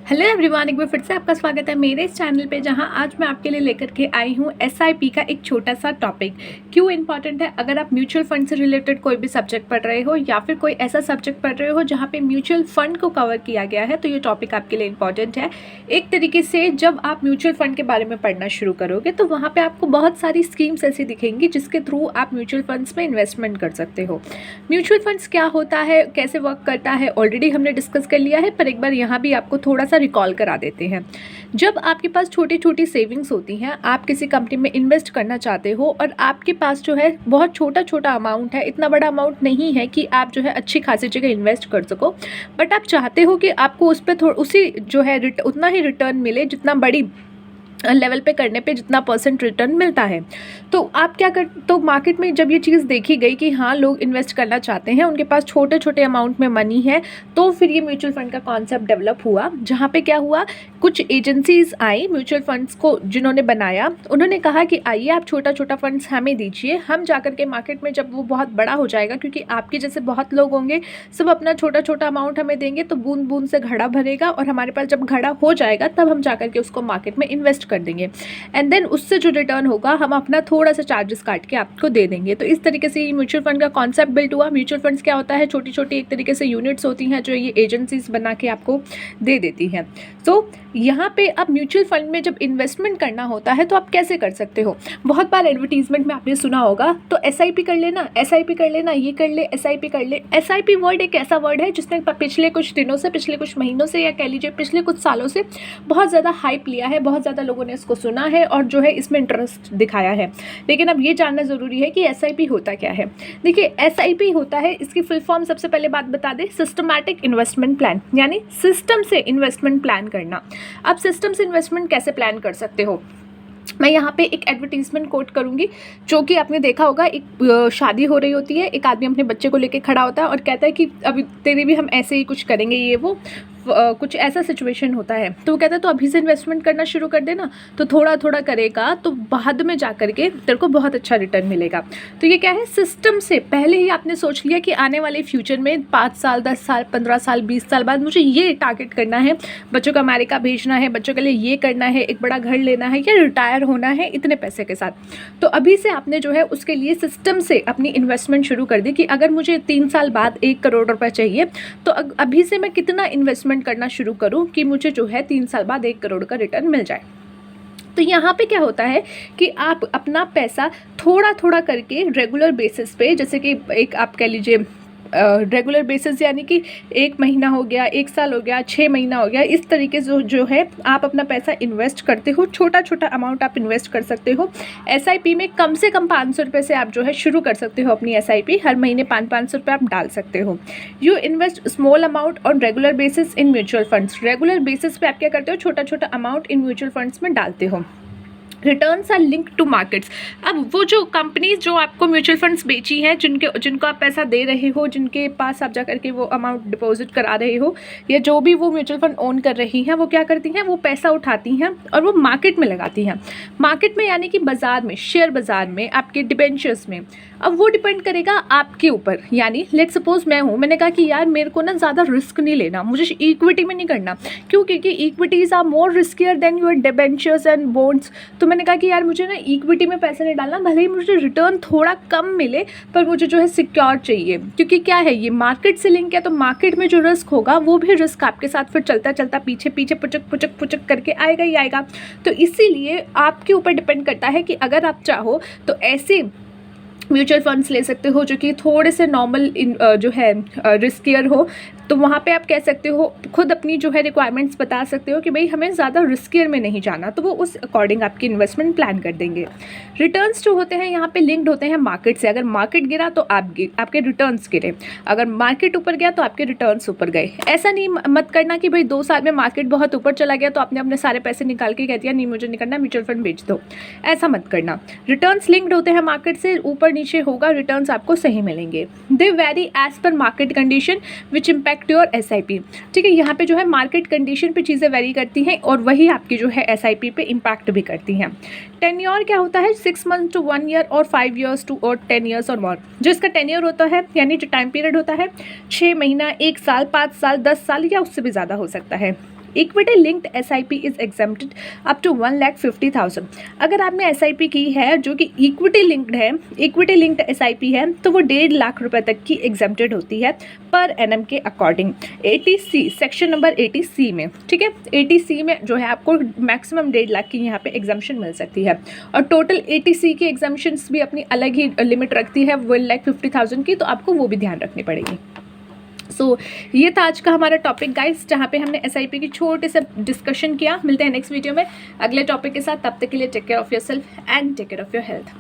Hello everyone, एक बार फिर से आपका स्वागत है मेरे इस चैनल पे, जहां आज मैं आपके लिए लेकर के आई हूं एसआईपी का एक छोटा सा टॉपिक। क्यों इम्पॉर्टेंट है? अगर आप म्यूचुअल फंड से रिलेटेड कोई भी सब्जेक्ट पढ़ रहे हो या फिर कोई ऐसा सब्जेक्ट पढ़ रहे हो जहां पे म्यूचुअल फंड को कवर किया गया है, तो ये टॉपिक आपके लिए इम्पॉर्टेंट है। एक तरीके से जब आप म्यूचुअल फंड के बारे में पढ़ना शुरू करोगे तो वहाँ पर आपको बहुत सारी स्कीम्स ऐसी दिखेंगी जिसके थ्रू आप म्यूचुअल फंड्स में इन्वेस्टमेंट कर सकते हो। म्यूचुअल फंड्स क्या होता है, कैसे वर्क करता है, ऑलरेडी हमने डिस्कस कर लिया है, पर एक बार यहाँ भी आपको थोड़ा सा रिकॉल करा देते हैं। जब आपके पास छोटी छोटी सेविंग्स होती हैं, आप किसी कंपनी में इन्वेस्ट करना चाहते हो और आपके पास जो है बहुत छोटा छोटा अमाउंट है, इतना बड़ा अमाउंट नहीं है कि आप जो है अच्छी खासी जगह इन्वेस्ट कर सको, बट आप चाहते हो कि आपको उस पर उसी जो है उतना ही रिटर्न मिले जितना बड़ी लेवल पे करने पे जितना परसेंट रिटर्न मिलता है। तो आप क्या कर, तो मार्केट में जब ये चीज़ देखी गई कि हाँ लोग इन्वेस्ट करना चाहते हैं, उनके पास छोटे छोटे अमाउंट में मनी है, तो फिर ये म्यूचुअल फंड का कॉन्सेप्ट डेवलप हुआ। जहाँ पे क्या हुआ, कुछ एजेंसीज आई म्यूचुअल फंड्स को जिन्होंने बनाया, उन्होंने कहा कि आइए आप छोटा छोटा फंड्स हमें दीजिए, हम जाकर के मार्केट में जब वो बहुत बड़ा हो जाएगा, क्योंकि आपके जैसे बहुत लोग होंगे, सब अपना छोटा छोटा अमाउंट हमें देंगे तो बूंद बूंद से घड़ा भरेगा, और हमारे पास जब घड़ा हो जाएगा तब हम जाकर के उसको मार्केट में इन्वेस्ट कर देंगे, एंड देन उससे जो रिटर्न होगा हम अपना थोड़ा सा चार्जेस काट के आपको दे देंगे। तो इस तरीके से ये म्यूचुअल फंड का कॉन्सेप्ट बिल्ड हुआ। म्यूचुअल फंड्स क्या होता है, छोटी छोटी एक तरीके से यूनिट्स होती हैं जो ये एजेंसीज बना के आपको दे देती हैं। तो यहाँ पे अब म्यूचुअल फंड में जब इन्वेस्टमेंट करना होता है तो आप कैसे कर सकते हो? बहुत बार एडवर्टीजमेंट में आपने सुना होगा, तो एसआईपी कर लेना, एसआईपी कर लेना, ये कर ले, एसआईपी कर ले। एसआईपी वर्ड एक ऐसा वर्ड है जिसने पिछले कुछ दिनों से, पिछले कुछ महीनों से, या कह लीजिए पिछले कुछ सालों से बहुत ज़्यादा हाइप लिया है, बहुत ज़्यादा लोगों ने इसको सुना है और जो है इसमें इंटरेस्ट दिखाया है। लेकिन अब ये जानना ज़रूरी है कि एसआईपी होता क्या है। देखिए, एसआईपी होता है, इसकी फुल फॉर्म सबसे पहले बात बता दें, सिस्टमैटिक इन्वेस्टमेंट प्लान, यानी सिस्टम से इन्वेस्टमेंट प्लान करना। आप सिस्टम से इन्वेस्टमेंट कैसे प्लान कर सकते हो? मैं यहाँ पे एक एडवर्टीजमेंट कोट करूँगी, जो कि आपने देखा होगा। एक शादी हो रही होती है, एक आदमी अपने बच्चे को लेके खड़ा होता है और कहता है कि अभी तेरे भी हम ऐसे ही कुछ करेंगे, ये वो कुछ ऐसा सिचुएशन होता है। तो वो कहता है तो अभी से इन्वेस्टमेंट करना शुरू कर देना, तो थोड़ा थोड़ा करेगा तो बाद में जा करके तेरे को बहुत अच्छा रिटर्न मिलेगा। तो ये क्या है, सिस्टम से पहले ही आपने सोच लिया कि आने वाले फ्यूचर में 5 साल, 10 साल, 15 साल, 20 साल बाद मुझे ये टारगेट करना है, बच्चों को अमेरिका भेजना है, बच्चों के लिए ये करना है, एक बड़ा घर लेना है, या रिटायर होना है इतने पैसे के साथ। तो अभी से आपने जो है उसके लिए सिस्टम से अपनी इन्वेस्टमेंट शुरू कर दी कि अगर मुझे 3 साल बाद 1 करोड़ रुपए चाहिए, तो अभी से मैं कितना इन्वेस्टमेंट करना शुरू करूं कि मुझे जो है 3 साल बाद 1 करोड़ का रिटर्न मिल जाए। तो यहाँ पे क्या होता है कि आप अपना पैसा थोड़ा थोड़ा करके रेगुलर बेसिस पे, जैसे कि एक आप कह लीजिए रेगुलर बेसिस, यानी कि 1 महीना हो गया, 1 साल हो गया, 6 महीना हो गया, इस तरीके से जो है आप अपना पैसा इन्वेस्ट करते हो। छोटा छोटा अमाउंट आप इन्वेस्ट कर सकते हो। एसआईपी में कम से कम 500 रुपये से आप जो है शुरू कर सकते हो अपनी एसआईपी। हर महीने 500 रुपये आप डाल सकते हो। You invest small amount on regular basis in mutual funds. Regular basis पे आप क्या करते हो, छोटा छोटा अमाउंट इन म्यूचुअल फंड्स में डालते हो। Returns are link to markets. अब वो जो कंपनीज जो आपको म्यूचुअल फंड्स बेची हैं, जिनको आप पैसा दे रहे हो, जिनके पास आप जा करके वो अमाउंट डिपॉजिट करा रहे हो, या जो भी वो म्यूचुअल फंड ओन कर रही हैं, वो क्या करती हैं, वो पैसा उठाती हैं और वो मार्केट में लगाती हैं। मार्केट में यानी कि बाजार में, शेयर बाजार में, आपके डिबेंचर्स में। अब वो डिपेंड करेगा आपके ऊपर। यानी लेट सपोज मैंने कहा कि यार मेरे को ना ज़्यादा रिस्क नहीं लेना, मुझे इक्विटी में नहीं करना। क्यों? क्योंकि equities are more riskier than your debentures and bonds. तो मैंने कहा कि यार मुझे ना इक्विटी में पैसे नहीं डालना, भले ही मुझे रिटर्न थोड़ा कम मिले, पर मुझे जो है सिक्योर चाहिए। क्योंकि क्या है, ये मार्केट से लिंक है, तो मार्केट में जो रिस्क होगा वो भी रिस्क आपके साथ फिर चलता चलता पीछे पीछे पुचक करके आएगा ही आएगा। तो इसीलिए आपके ऊपर डिपेंड करता है कि अगर आप चाहो तो ऐसे म्यूचुअल फंड्स ले सकते हो जो कि थोड़े से नॉर्मल जो है रिस्कियर हो। तो वहाँ पे आप कह सकते हो, खुद अपनी जो है रिक्वायरमेंट्स बता सकते हो कि भाई हमें ज़्यादा रिस्कियर में नहीं जाना, तो वो उस अकॉर्डिंग आपकी इन्वेस्टमेंट प्लान कर देंगे। रिटर्न्स जो होते हैं यहाँ पे लिंक्ड होते हैं मार्केट से। अगर मार्केट गिरा तो आपके रिटर्न्स गिरे, अगर मार्केट ऊपर गया तो आपके रिटर्न्स ऊपर गए। ऐसा नहीं मत करना कि भाई 2 साल में मार्केट बहुत ऊपर चला गया तो आपने अपने सारे पैसे निकाल के कह दिया नहीं मुझे नहीं करना, म्यूचुअल फंड बेच दो। ऐसा मत करना। रिटर्न्स लिंक्ड होते हैं मार्केट से, ऊपर नीचे होगा, रिटर्न्स आपको सही मिलेंगे। They very as per market condition which impact your SIP. ठीक है, यहाँ पे जो है मार्केट कंडीशन पे चीज़ें वेरी करती हैं और वही आपकी जो है एसआईपी पे इम्पैक्ट भी करती हैं। टेन्योर क्या होता है, 6 मंथ टू 1 ईयर और 5 ईयर्स टू और 10 ईयर्स और मोर। जो इसका टेन्योर होता है यानी जो टाइम पीरियड होता है 6 महीना, 1 साल, 5 साल, 10 साल या उससे भी ज़्यादा हो सकता है। Equity linked SIP is exempted up to 1,50,000। अगर आपने SIP की है जो कि इक्विटी लिंक्ड है, इक्विटी लिंक्ड SIP है, तो वो 1.5 लाख रुपए तक की एग्जेम्प्टेड होती है पर एनम के according 80C section number 80C में। ठीक है, 80C में जो है आपको मैक्सिमम 1.5 लाख की यहाँ पे एग्जाम्पशन मिल सकती है। और टोटल 80C की एग्जाम्पशंस भी अपनी अलग ही लिमिट रखती है 1,50,000 की, तो आपको वो भी ध्यान रखनी पड़ेगी। ये था आज का हमारा टॉपिक गाइस, जहाँ पे हमने SIP की छोटे से डिस्कशन किया। मिलते हैं नेक्स्ट वीडियो में अगले टॉपिक के साथ। तब तक के लिए take care of yourself and take care of your health.